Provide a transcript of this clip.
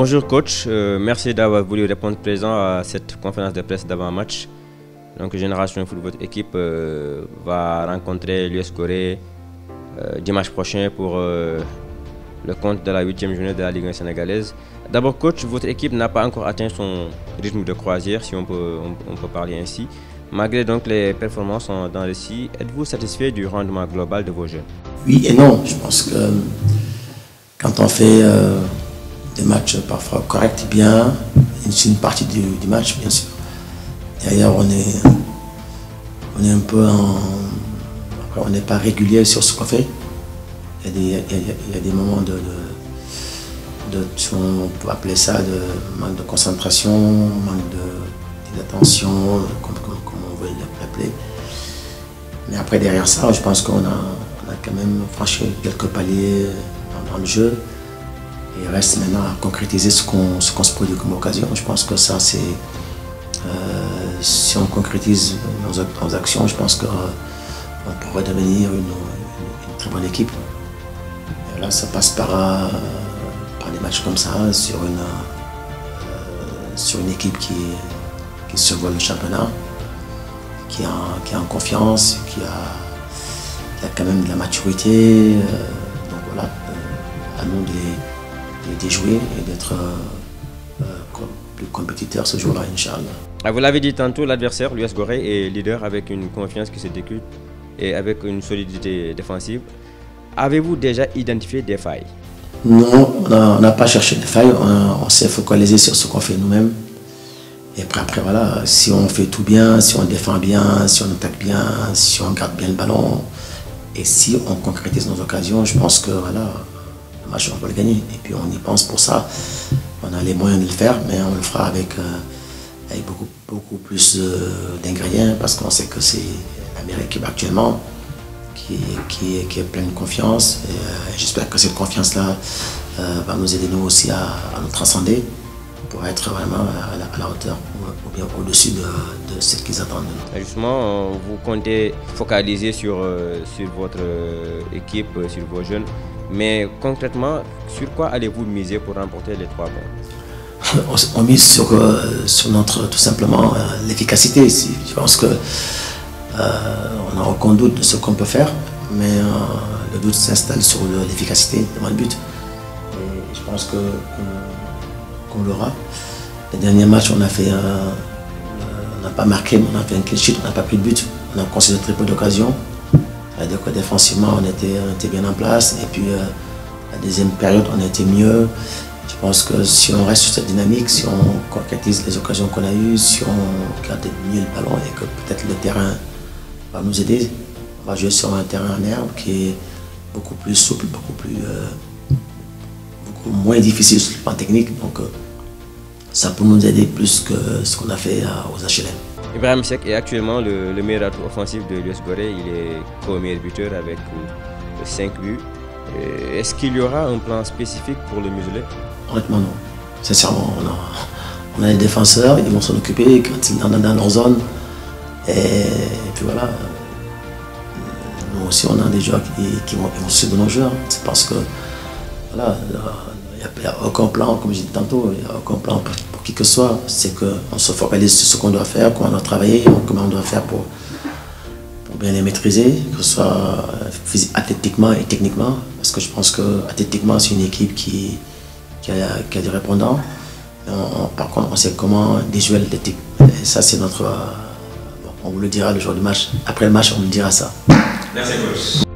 Bonjour coach, merci d'avoir voulu répondre présent à cette conférence de presse d'avant-match. Donc Génération Foot, votre équipe va rencontrer l'US Gorée dimanche prochain pour le compte de la 8e journée de la Ligue 1 sénégalaise. D'abord coach, votre équipe n'a pas encore atteint son rythme de croisière, si on peut parler ainsi. Malgré donc les performances dans le scie, êtes-vous satisfait du rendement global de vos jeunes? Oui et non, je pense que quand on fait des matchs parfois corrects et bien, c'est une partie du match bien sûr. D'ailleurs on est un peu on n'est pas régulier sur ce qu'on fait. Il y a des moments on peut appeler ça de manque de concentration, manque d'attention, comme on veut l'appeler. Mais après derrière ça, je pense qu'on a quand même franchi quelques paliers dans le jeu. Et il reste maintenant à concrétiser ce qu'on se produit comme occasion. Je pense que ça c'est... si on concrétise nos actions, je pense qu'on pourrait devenir une très bonne équipe. Et là ça passe par des matchs comme ça, sur une équipe qui survole le championnat, qui est en confiance, qui a quand même de la maturité. Donc voilà, à nous de les jouer et d'être plus compétiteurs ce jour-là, Inch'Allah. Vous l'avez dit tantôt, l'adversaire, l'US Gorée, est leader avec une confiance qui se décuple et avec une solidité défensive. Avez-vous déjà identifié des failles? Non, on n'a pas cherché des failles, on s'est focalisé sur ce qu'on fait nous-mêmes. Et après voilà, si on fait tout bien, si on défend bien, si on attaque bien, si on garde bien le ballon, et si on concrétise nos occasions, je pense que voilà, le match on va le gagner. Et puis on y pense pour ça, on a les moyens de le faire, mais on le fera avec beaucoup plus d'ingrédients, parce qu'on sait que c'est la meilleure équipe actuellement, qui est pleine de confiance. J'espère que cette confiance-là va nous aider nous aussi à nous transcender pour être vraiment à la hauteur ou bien au-dessus de ce qu'ils attendent de nous. Justement, vous comptez focaliser sur votre équipe, sur vos jeunes, mais concrètement, sur quoi allez-vous miser pour remporter les 3 points? On mise sur tout simplement l'efficacité. Je pense que on n'a aucun doute de ce qu'on peut faire, mais le doute s'installe sur l'efficacité devant le but. Et je pense qu'on l'aura. Les derniers matchs, on n'a pas marqué, mais on a fait un clean sheet, on n'a pas pris de but. On a concédé très peu d'occasions. C'est-à-dire que défensivement, on était bien en place. Et puis, la deuxième période, on était mieux. Je pense que si on reste sur cette dynamique, si on concrétise les occasions qu'on a eues, si on garde mieux le ballon et que peut-être le terrain va nous aider, on va jouer sur un terrain en herbe qui est beaucoup plus souple, beaucoup moins difficile sur le plan technique. Donc ça peut nous aider plus que ce qu'on a fait aux HLM. Ibrahim Seck est actuellement le meilleur atout offensif de l'US Gorée. Il est co-meilleur buteur avec 5 buts. Est-ce qu'il y aura un plan spécifique pour le museler? Honnêtement non. Sincèrement, on a des défenseurs, ils vont s'en occuper quand ils sont dans leur zone. Et puis voilà, nous aussi on a des joueurs qui vont suivre nos joueurs. C'est parce que voilà, il n'y a aucun plan, comme j'ai dit tantôt, il n'y a aucun plan pour qui que ce soit. C'est qu'on se focalise sur ce qu'on doit faire, comment on doit travailler, comment on doit faire pour bien les maîtriser, que ce soit athlétiquement et techniquement. Parce que je pense que athlétiquement c'est une équipe qui a des répondants. Par contre on sait comment déjouer l'athlétique. Et ça c'est notre... on vous le dira le jour du match. Après le match on vous dira ça. Merci coach.